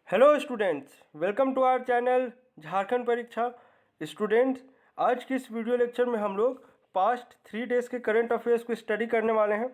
Hello students, welcome to our channel Jharkhand परीक्षा। Students, आज की इस वीडियो लेक्चर में हम लोग पास्ट 3 डेज़ के करंट अफेयर्स को स्टडी करने वाले हैं।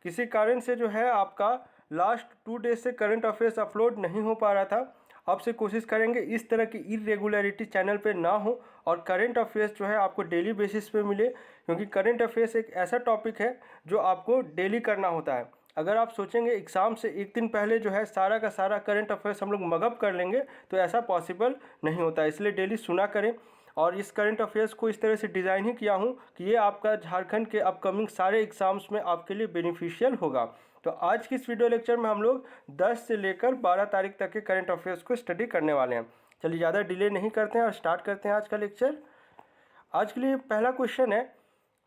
किसी कारण से जो है आपका लास्ट 2 डेज से करंट अफेयर्स अपलोड नहीं हो पा रहा था। अब से कोशिश करेंगे इस तरह की इरेगुलरिटी चैनल पे ना हो और करंट अफेयर्स जो है आपको डेली बेसिस पे मिले, क्योंकि करंट अफेयर्स एक ऐसा टॉपिक है जो आपको डेली करना होता है। अगर आप सोचेंगे एग्ज़ाम से एक दिन पहले जो है सारा का सारा करंट अफेयर्स हम लोग मगअप कर लेंगे तो ऐसा पॉसिबल नहीं होता, इसलिए डेली सुना करें। और इस करंट अफेयर्स को इस तरह से डिज़ाइन ही किया हूँ कि ये आपका झारखंड के अपकमिंग सारे एग्ज़ाम्स में आपके लिए बेनिफिशियल होगा। तो आज की इस वीडियो लेक्चर में हम लोग 10 से लेकर 12 तारीख तक के करंट अफेयर्स को स्टडी करने वाले हैं। चलिए ज़्यादा डिले नहीं करते हैं और स्टार्ट करते हैं आज का लेक्चर। आज के लिए पहला क्वेश्चन है,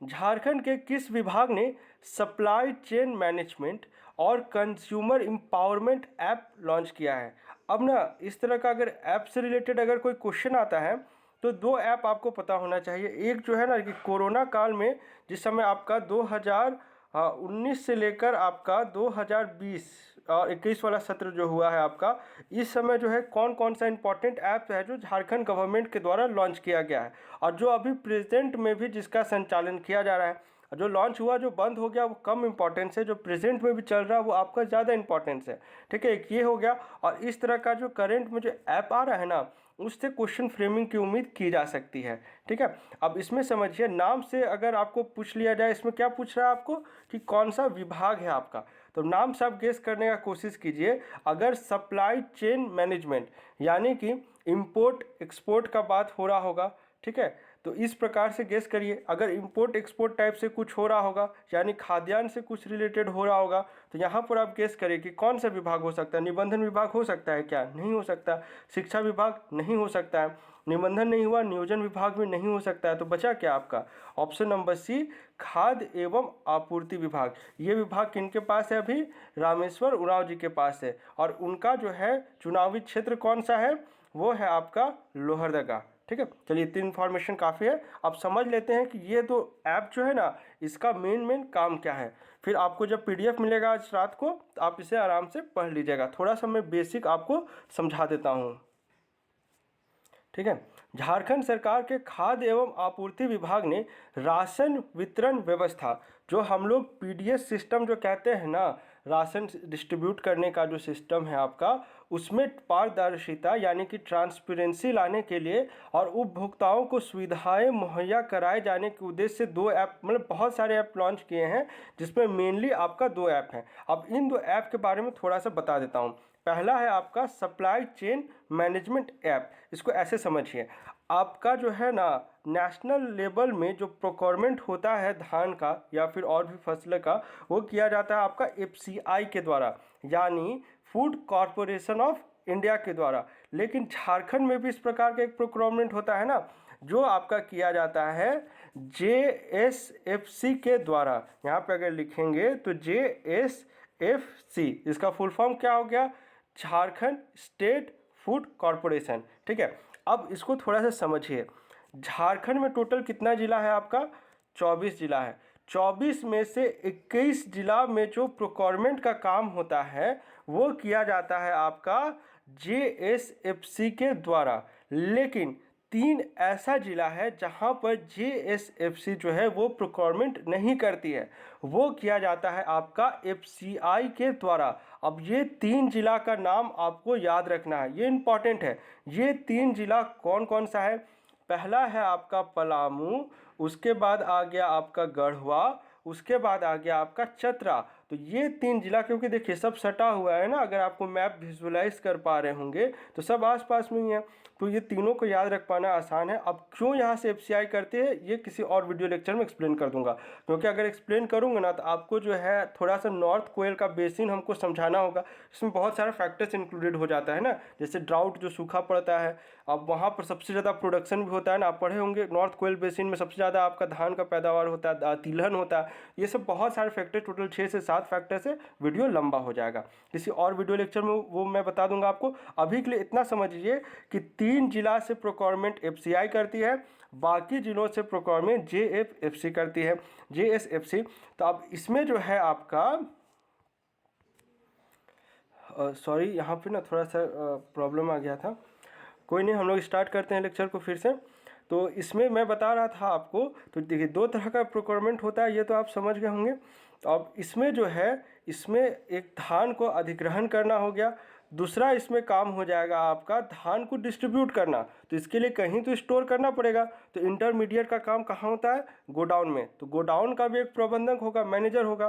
झारखंड के किस विभाग ने सप्लाई चेन मैनेजमेंट और कंज्यूमर एम्पावरमेंट ऐप लॉन्च किया है। अब ना इस तरह का अगर ऐप से रिलेटेड अगर कोई क्वेश्चन आता है तो 2 ऐप आपको पता होना चाहिए। एक जो है ना कि कोरोना काल में जिस समय आपका 2019 से लेकर आपका 2020 और 21 वाला सत्र जो हुआ है आपका, इस समय जो है कौन कौन सा इंपॉर्टेंट ऐप है जो झारखंड गवर्नमेंट के द्वारा लॉन्च किया गया है और जो अभी प्रेजेंट में भी जिसका संचालन किया जा रहा है। जो लॉन्च हुआ जो बंद हो गया वो कम इंपॉर्टेंस है, जो प्रेजेंट में भी चल रहा है वो आपका ज़्यादा इंपॉर्टेंस है। ठीक है, एक ये हो गया। और इस तरह का जो करंट में जो ऐप आ रहा है ना, उससे क्वेश्चन फ्रेमिंग की उम्मीद की जा सकती है। ठीक है, अब इसमें समझिए, नाम से अगर आपको पूछ लिया जाए, इसमें क्या पूछ रहा है आपको कि कौन सा विभाग है आपका, तो नाम से आप गेस करने का कोशिश कीजिए। अगर सप्लाई चेन मैनेजमेंट यानी कि इंपोर्ट एक्सपोर्ट का बात हो रहा होगा, ठीक है, तो इस प्रकार से गेस करिए। अगर इंपोर्ट एक्सपोर्ट टाइप से कुछ हो रहा होगा यानी खाद्यान्न से कुछ रिलेटेड हो रहा होगा, तो यहाँ पर आप गेस करिए कि कौन सा विभाग हो सकता है। निबंधन विभाग हो सकता है क्या? नहीं हो सकता। शिक्षा विभाग नहीं हो सकता है। निबंधन नहीं हुआ, नियोजन विभाग भी नहीं हो सकता है। तो बचा क्या आपका? ऑप्शन नंबर सी, खाद्य एवं आपूर्ति विभाग। ये विभाग किनके पास है? अभी रामेश्वर उरांव जी के पास है। और उनका जो है चुनावी क्षेत्र कौन सा है? वो है आपका लोहरदगा। ठीक है, चलिए इतनी इन्फॉर्मेशन काफ़ी है। अब समझ लेते हैं कि ये दो ऐप जो है ना, इसका मेन काम क्या है। फिर आपको जब पीडीएफ मिलेगा आज रात को तो आप इसे आराम से पढ़ लीजिएगा। थोड़ा सा मैं बेसिक आपको समझा देता हूँ। ठीक है, झारखंड सरकार के खाद्य एवं आपूर्ति विभाग ने राशन वितरण व्यवस्था, जो हम लोग पीडीएस सिस्टम जो कहते हैं ना, राशन डिस्ट्रीब्यूट करने का जो सिस्टम है आपका, उसमें पारदर्शिता यानी कि ट्रांसपेरेंसी लाने के लिए और उपभोक्ताओं को सुविधाएं मुहैया कराए जाने के उद्देश्य से 2 ऐप, मतलब बहुत सारे ऐप लॉन्च किए हैं, जिसमें मेनली आपका 2 ऐप हैं। अब इन 2 ऐप के बारे में थोड़ा सा बता देता हूँ। पहला है आपका सप्लाई चेन मैनेजमेंट ऐप। इसको ऐसे समझिए, आपका जो है ना नेशनल लेवल में जो प्रोक्योरमेंट होता है धान का या फिर और भी फसल का, वो किया जाता है आपका एफसीआई के द्वारा, यानी फूड कॉरपोरेशन ऑफ इंडिया के द्वारा। लेकिन झारखंड में भी इस प्रकार का एक प्रोक्योरमेंट होता है ना, जो आपका किया जाता है जेएसएफसी के द्वारा। यहाँ पे अगर लिखेंगे तो जेएसएफसी, इसका फुल फॉर्म क्या हो गया? Jharkhand state food corporation. ठीक है, अब इसको थोड़ा सा समझिए। झारखंड में टोटल कितना जिला है आपका? 24 जिला है। 24 में से 21 जिला में जो प्रोक्योरमेंट का काम होता है वो किया जाता है आपका जेएसएफसी के द्वारा। लेकिन 3 ऐसा जिला है जहां पर जेएसएफसी जो है वो प्रोक्योरमेंट नहीं करती है, वो किया जाता है आपका एफसीआई के द्वारा। अब ये 3 जिला का नाम आपको याद रखना है, ये इंपॉर्टेंट है। ये 3 जिला कौन कौन सा है? पहला है आपका पलामू, उसके बाद आ गया आपका गढ़वा, उसके बाद आ गया आपका चतरा। तो ये 3 जिला, क्योंकि देखिए सब सटा हुआ है ना, अगर आपको मैप विजुअलाइज कर पा रहे होंगे तो सब आसपास में ही है, तो ये तीनों को याद रख पाना आसान है। अब क्यों यहाँ से एफसीआई करते हैं ये किसी और वीडियो लेक्चर में एक्सप्लेन कर दूंगा, क्योंकि अगर एक्सप्लेन करूँगा ना तो आपको जो है थोड़ा सा नॉर्थ कोयल का बेसिन हमको समझाना होगा। इसमें बहुत सारा फैक्टर्स इंक्लूडेड हो जाता है ना, जैसे ड्राउट जो सूखा पड़ता है, अब वहाँ पर सबसे ज़्यादा प्रोडक्शन भी होता है ना, आप पढ़े होंगे नॉर्थ कोयल बेसिन में सबसे ज़्यादा आपका धान का पैदावार होता है, तिलहन होता है। ये सब बहुत सारे फैक्टर, टोटल 6 से 7 फैक्टर से वीडियो लंबा हो जाएगा। किसी और वीडियो लेक्चर में वो मैं बता दूंगा आपको। अभी के लिए इतना समझिए कि 3 जिला से प्रोक्योरमेंट एफसीआई करती है, बाकी जिलों से प्रोक्योरमेंट जेएफएफसी करती है, जेएसएफसी। तो अब इसमें जो है आपका सॉरी, यहाँ पे ना थोड़ा सा प्रॉब्लम आ गया था। कोई नहीं, हम लोग स्टार्ट करते हैं लेक्चर को फिर से। तो इसमें मैं बता रहा था आपको, तो देखिए 2 तरह का प्रोक्योरमेंट होता है, ये तो आप समझ गए होंगे। तो अब इसमें जो है, इसमें एक धान को अधिग्रहण करना हो गया, दूसरा इसमें काम हो जाएगा आपका धान को डिस्ट्रीब्यूट करना। तो इसके लिए कहीं तो स्टोर करना पड़ेगा, तो इंटरमीडिएट का काम कहाँ होता है? गोडाउन में। तो गोडाउन का भी एक प्रबंधक होगा, मैनेजर होगा।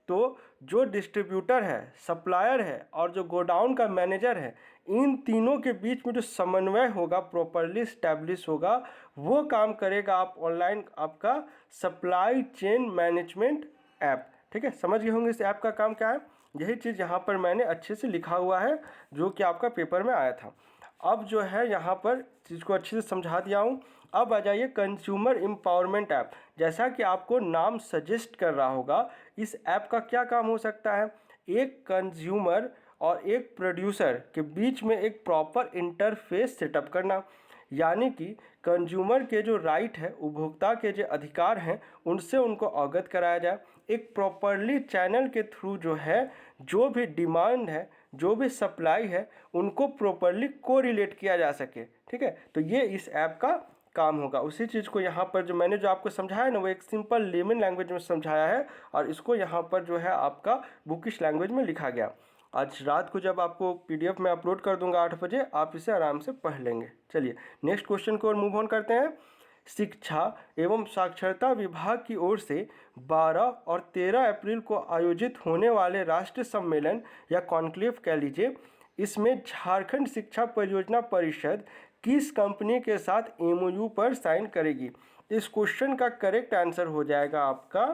तो जो डिस्ट्रीब्यूटर है, सप्लायर है और जो गोडाउन का मैनेजर है, इन तीनों के बीच में जो समन्वय होगा, प्रॉपरली स्टैब्लिश होगा, वो काम करेगा आप ऑनलाइन आपका सप्लाई चेन मैनेजमेंट ऐप। ठीक है, समझ गए होंगे इस ऐप का काम क्या है। यही चीज़ यहाँ पर मैंने अच्छे से लिखा हुआ है, जो कि आपका पेपर में आया था। अब जो है यहाँ पर चीज़ को अच्छे से समझा दिया हूँ। अब आ जाइए कंज्यूमर एम्पावरमेंट ऐप। जैसा कि आपको नाम सजेस्ट कर रहा होगा, इस ऐप का क्या काम हो सकता है? एक कंज्यूमर और एक प्रोड्यूसर के बीच में एक प्रॉपर इंटरफेस सेटअप करना, यानी कि कंज्यूमर के जो राइट है, उपभोक्ता के जो अधिकार हैं, उनसे उनको अवगत कराया जाए। एक प्रॉपरली चैनल के थ्रू जो है, जो भी डिमांड है, जो भी सप्लाई है, उनको प्रॉपरली कोरिलेट किया जा सके। ठीक है, तो ये इस ऐप का काम होगा। उसी चीज़ को यहाँ पर जो मैंने जो आपको समझाया ना, वो एक सिंपल लेमन लैंग्वेज में समझाया है, और इसको यहाँ पर जो है आपका बुकिश लैंग्वेज में लिखा गया। आज रात को जब आपको पीडीएफ में अपलोड कर दूंगा 8 बजे, आप इसे आराम से पढ़ लेंगे। चलिए नेक्स्ट क्वेश्चन को और मूव ऑन करते हैं। शिक्षा एवं साक्षरता विभाग की ओर से 12 और 13 अप्रैल को आयोजित होने वाले राष्ट्रीय सम्मेलन या कॉन्क्लेव कह लीजिए, इसमें झारखंड शिक्षा परियोजना परिषद किस कंपनी के साथ एमओयू पर साइन करेगी? इस क्वेश्चन का करेक्ट आंसर हो जाएगा आपका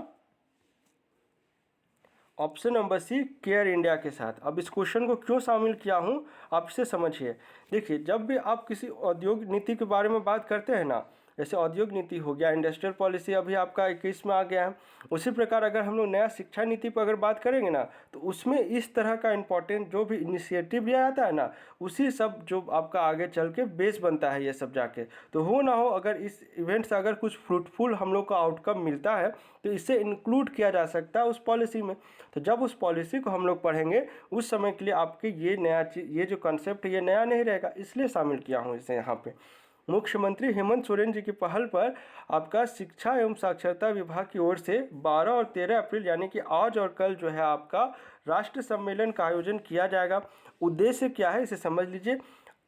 option number C, care India के साथ। अब इस क्वेश्चन को क्यों शामिल किया हूँ, आप इसे समझिए। देखिए, जब भी आप किसी औद्योगिक नीति के बारे में बात करते हैं ना, जैसे औद्योगिक नीति हो गया, इंडस्ट्रियल पॉलिसी अभी आपका 21 में आ गया है, उसी प्रकार अगर हम लोग नया शिक्षा नीति पर अगर बात करेंगे ना, तो उसमें इस तरह का इम्पोर्टेंट जो भी इनिशिएटिव लिया जाता है ना, उसी सब जो आपका आगे चल के बेस बनता है ये सब जाके। तो हो ना हो, अगर इस इवेंट से अगर कुछ फ्रूटफुल हम लोग को आउटकम मिलता है, तो इसे इंक्लूड किया जा सकता है उस पॉलिसी में। तो जब उस पॉलिसी को हम लोग पढ़ेंगे, उस समय के लिए आपके ये नया चीज़, ये जो कॉन्सेप्ट है, ये नया नहीं रहेगा, इसलिए शामिल किया हूँ इसे यहाँ पे। मुख्यमंत्री हेमंत सोरेन जी की पहल पर आपका शिक्षा एवं साक्षरता विभाग की ओर से 12 और 13 अप्रैल यानी कि आज और कल जो है आपका राष्ट्रीय सम्मेलन का आयोजन किया जाएगा। उद्देश्य क्या है, इसे समझ लीजिए।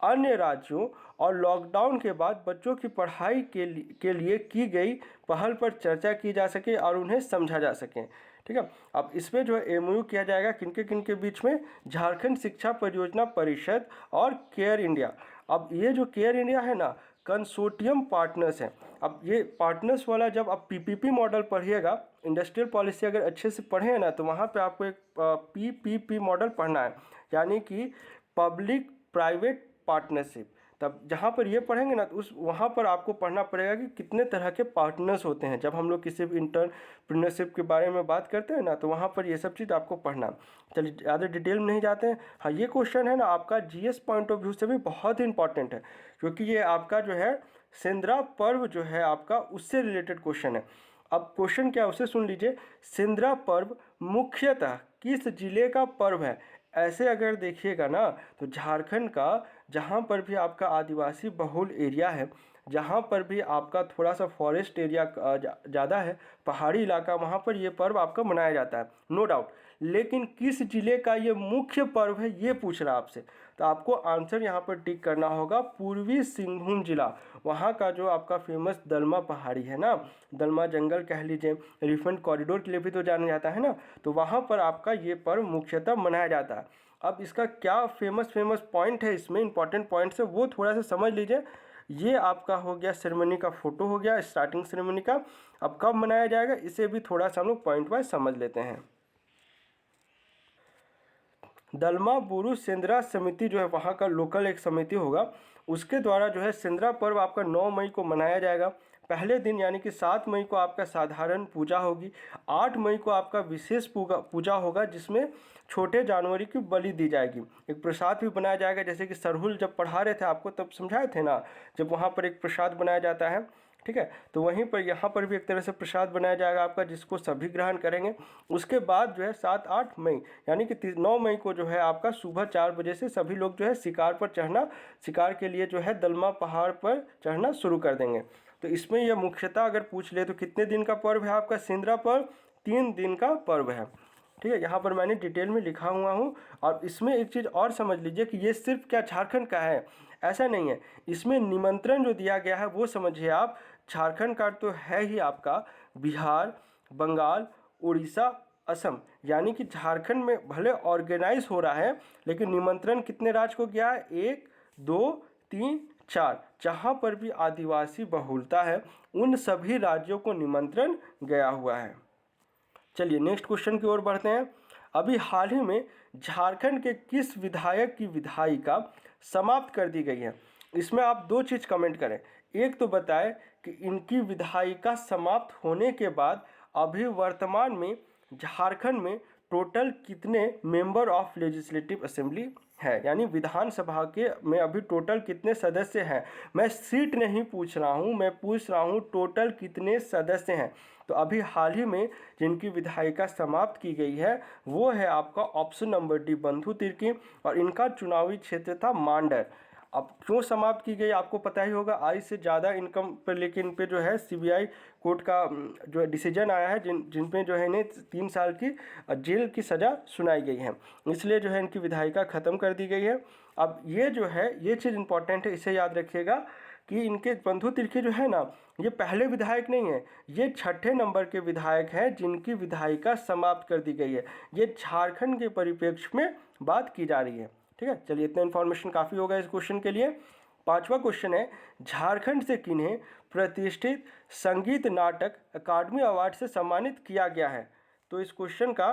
अन्य राज्यों और लॉकडाउन के बाद बच्चों की पढ़ाई के लिए की गई पहल पर चर्चा की जा सके और उन्हें समझा जा सके। ठीक है, अब इसमें जो है एमओयू किया जाएगा किनके बीच में? झारखंड शिक्षा परियोजना परिषद और केयर इंडिया। अब ये जो केयर इंडिया है ना, कंसोर्टियम पार्टनर्स हैं। अब ये पार्टनर्स वाला जब आप पीपीपी मॉडल पढ़िएगा, इंडस्ट्रियल पॉलिसी अगर अच्छे से पढ़े हैं ना, तो वहाँ पे आपको एक पीपीपी मॉडल पढ़ना है, यानी कि पब्लिक प्राइवेट पार्टनरशिप। तब जहाँ पर ये पढ़ेंगे ना, तो उस वहाँ पर आपको पढ़ना पड़ेगा कि कितने तरह के पार्टनर्स होते हैं। जब हम लोग किसी भी इंटरप्रेन्योरशिप के बारे में बात करते हैं ना, तो वहाँ पर ये सब चीज़ आपको पढ़ना। चलिए ज़्यादा डिटेल में नहीं जाते हैं। हाँ, ये क्वेश्चन है ना आपका जीएस पॉइंट ऑफ व्यू से भी बहुत ही इंपॉर्टेंट है, क्योंकि ये आपका जो है सेंद्रा पर्व जो है आपका, उससे रिलेटेड क्वेश्चन है। अब क्वेश्चन क्या है उसे सुन लीजिए। सेंद्रा पर्व मुख्यतः किस जिले का पर्व है? ऐसे अगर देखिएगा ना, तो झारखंड का जहाँ पर भी आपका आदिवासी बहुल एरिया है, जहाँ पर भी आपका थोड़ा सा फॉरेस्ट एरिया ज़्यादा है, पहाड़ी इलाका, वहाँ पर ये पर्व आपका मनाया जाता है, नो डाउट। लेकिन किस जिले का ये मुख्य पर्व है, ये पूछ रहा आपसे। तो आपको आंसर यहाँ पर टिक करना होगा, पूर्वी सिंहभूम जिला। वहाँ का जो आपका फेमस दलमा पहाड़ी है ना, दलमा जंगल कह लीजिए, एलिफेंट कॉरिडोर के लिए भी तो जाना जाता है ना, तो वहाँ पर आपका ये पर्व मुख्यतः मनाया जाता है। अब इसका क्या फेमस पॉइंट है, इसमें इंपॉर्टेंट पॉइंट्स है, वो थोड़ा सा समझ लीजिए। ये आपका हो गया सेरेमनी का फोटो, हो गया स्टार्टिंग सेरेमनी का। अब कब मनाया जाएगा, इसे भी थोड़ा सा हम लोग पॉइंट वाइज समझ लेते हैं। दलमा बुरु सेंद्रा समिति जो है वहाँ का लोकल एक समिति होगा, उसके द्वारा जो है सेंद्रा पर्व आपका 9 मई को मनाया जाएगा। पहले दिन यानी कि 7 मई को आपका साधारण पूजा होगी। 8 मई को आपका विशेष पूजा होगा, जिसमें छोटे जानवरों की बलि दी जाएगी। एक प्रसाद भी बनाया जाएगा, जैसे कि सरहुल जब पढ़ा रहे थे आपको तब समझाए थे ना, जब वहाँ पर एक प्रसाद बनाया जाता है, ठीक है। तो वहीं पर यहाँ पर भी एक तरह से प्रसाद बनाया जाएगा आपका, जिसको सभी ग्रहण करेंगे। उसके बाद जो है 7-8 मई यानी कि 9 मई को जो है आपका सुबह 4 बजे से सभी लोग जो है शिकार पर चढ़ना, शिकार के लिए जो है दलमा पहाड़ पर चढ़ना शुरू कर देंगे। तो इसमें यह मुख्यतः अगर पूछ ले तो कितने दिन का पर्व है आपका सिंद्रा पर्व? 3 दिन का पर्व है। ठीक है, यहाँ पर मैंने डिटेल में लिखा हुआ हूँ। और इसमें एक चीज़ और समझ लीजिए कि ये सिर्फ क्या झारखंड का है, ऐसा नहीं है। इसमें निमंत्रण जो दिया गया है वो समझिए आप, झारखंड का तो है ही आपका, बिहार, बंगाल, उड़ीसा, असम, यानी कि झारखंड में भले ऑर्गेनाइज हो रहा है लेकिन निमंत्रण कितने राज्य को गया है? 1, 2, 3, 4, जहाँ पर भी आदिवासी बहुलता है उन सभी राज्यों को निमंत्रण गया हुआ है। चलिए नेक्स्ट क्वेश्चन की ओर बढ़ते हैं। अभी हाल ही में झारखंड के किस विधायक की विधायिका समाप्त कर दी गई है? इसमें आप 2 चीज़ कमेंट करें। एक तो बताएं कि इनकी विधायिका समाप्त होने के बाद अभी वर्तमान में झारखंड में टोटल कितने मेंबर ऑफ लेजिस्लेटिव असेंबली है, यानी विधानसभा के में अभी टोटल कितने सदस्य हैं। मैं सीट नहीं पूछ रहा हूँ, मैं पूछ रहा हूँ टोटल कितने सदस्य हैं। तो अभी हाल ही में जिनकी विधायिका समाप्त की गई है वो है आपका option number D, Bandhu Tirkey, और इनका चुनावी क्षेत्र था मांडर। अब क्यों समाप्त की गई आपको पता ही होगा, आय से ज़्यादा इनकम पर लेके इन पे जो है सीबीआई कोर्ट का जो डिसीजन आया है, जिन पे जो है इन्हें 3 साल की जेल की सज़ा सुनाई गई है, इसलिए जो है इनकी विधायिका ख़त्म कर दी गई है। अब ये जो है ये चीज़ इंपॉर्टेंट है, इसे याद रखिएगा कि इनके बंधु तिर्की जो है ना, ये पहले विधायक नहीं है, ये 6ठे नंबर के विधायक हैं जिनकी विधायिका समाप्त कर दी गई है। ये झारखंड के परिप्रेक्ष्य में बात की जा रही है। ठीक है, चलिए इतना इन्फॉर्मेशन काफ़ी होगा इस क्वेश्चन के लिए। 5वां क्वेश्चन है, झारखंड से किन्हें प्रतिष्ठित संगीत नाटक अकादमी अवार्ड से सम्मानित किया गया है? तो इस क्वेश्चन का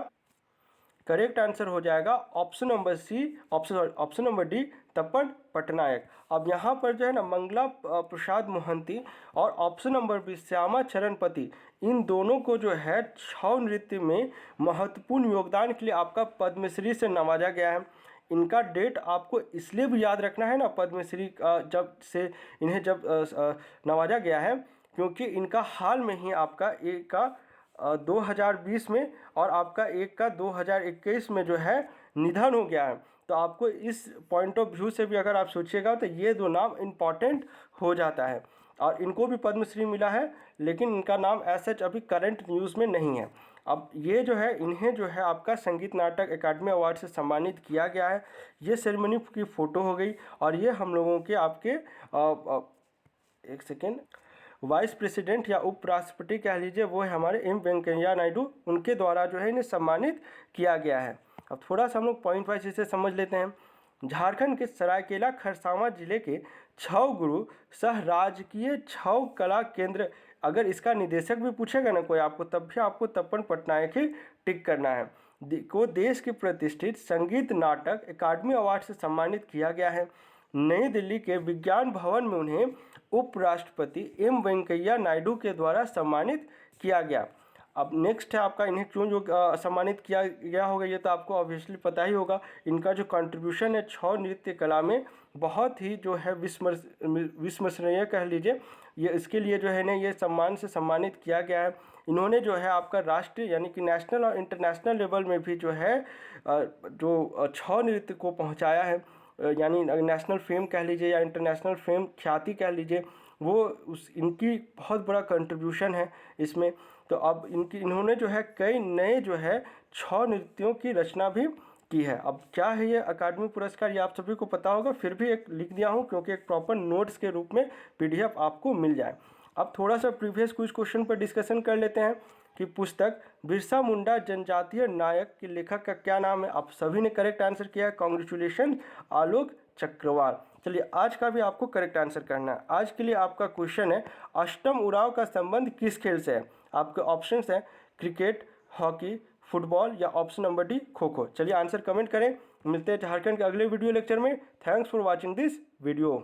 करेक्ट आंसर हो जाएगा option number C, option number D, Tapan Patnaik. अब यहाँ पर जो है ना मंगला प्रसाद मोहंती और ऑप्शन नंबर बी श्यामा चरणपति, इन दोनों को जो है छऊ नृत्य में महत्वपूर्ण योगदान के लिए आपका पद्मश्री से नवाजा गया है। इनका डेट आपको इसलिए भी याद रखना है ना, पद्मश्री जब से इन्हें जब नवाजा गया है, क्योंकि इनका हाल में ही आपका एक का 2020 में और आपका एक का 2021 में जो है निधन हो गया है। तो आपको इस पॉइंट ऑफ व्यू से भी अगर आप सोचिएगा तो ये 2 नाम इम्पॉर्टेंट हो जाता है। और इनको भी पद्मश्री मिला है लेकिन इनका नाम ऐसा अभी करंट न्यूज़ में नहीं है। अब ये जो है इन्हें जो है आपका संगीत नाटक अकादमी अवार्ड से सम्मानित किया गया है। ये सेरेमनी की फ़ोटो हो गई और ये हम लोगों के आपके एक सेकेंड वाइस प्रेसिडेंट या उपराष्ट्रपति कह लीजिए, वो है हमारे एम वेंकैया नायडू, उनके द्वारा जो है इन्हें सम्मानित किया गया है। अब थोड़ा सा हम लोग पॉइंट वाइज इसे समझ लेते हैं। झारखंड के सरायकेला खरसावां जिले के छऊ गुरु सह राजकीय छऊ कला केंद्र, अगर इसका निदेशक भी पूछेगा ना कोई आपको, तब भी आपको तपन पटनायक ही टिक करना है, को देश के प्रतिष्ठित संगीत नाटक अकादमी अवार्ड से सम्मानित किया गया है। नई दिल्ली के विज्ञान भवन में उन्हें उपराष्ट्रपति एम वेंकैया नायडू के द्वारा सम्मानित किया गया। अब नेक्स्ट है आपका, इन्हें क्यों जो सम्मानित किया गया होगा ये तो आपको ऑब्वियसली पता ही होगा। इनका जो कंट्रीब्यूशन है छऊ नृत्य कला में बहुत ही जो है विस्मरणीय कह लीजिए, ये इसके लिए जो है ना ये सम्मान से सम्मानित किया गया है। इन्होंने जो है आपका राष्ट्रीय यानी कि नेशनल और इंटरनेशनल लेवल में भी जो है जो छऊ नृत्य को पहुंचाया है, यानी नेशनल फेम कह लीजिए या इंटरनेशनल फेम ख्याति कह लीजिए, वो इनकी बहुत बड़ा कंट्रीब्यूशन है इसमें। तो अब इन्होंने जो है कई नए जो है छऊ नृत्यों की रचना भी की है। अब क्या है ये अकादमी पुरस्कार, ये आप सभी को पता होगा, फिर भी एक लिख दिया हूँ क्योंकि एक प्रॉपर नोट्स के रूप में PDF आपको मिल जाए। अब थोड़ा सा प्रीवियस कुछ क्वेश्चन पर डिस्कशन कर लेते हैं कि पुस्तक बिरसा मुंडा जनजातीय नायक के लेखक का क्या नाम है। आप सभी ने करेक्ट आंसर किया है, कॉन्ग्रेचुलेशन आलोक चक्रवाल। चलिए आज का भी आपको करेक्ट आंसर करना है। आज के लिए आपका क्वेश्चन है, अष्टम उराव का संबंध किस खेल से है? आपके ऑप्शंस हैं क्रिकेट, हॉकी, फुटबॉल या option number D kho kho. चलिए आंसर कमेंट करें। मिलते हैं झारखंड के अगले वीडियो लेक्चर में। Thanks for watching this video.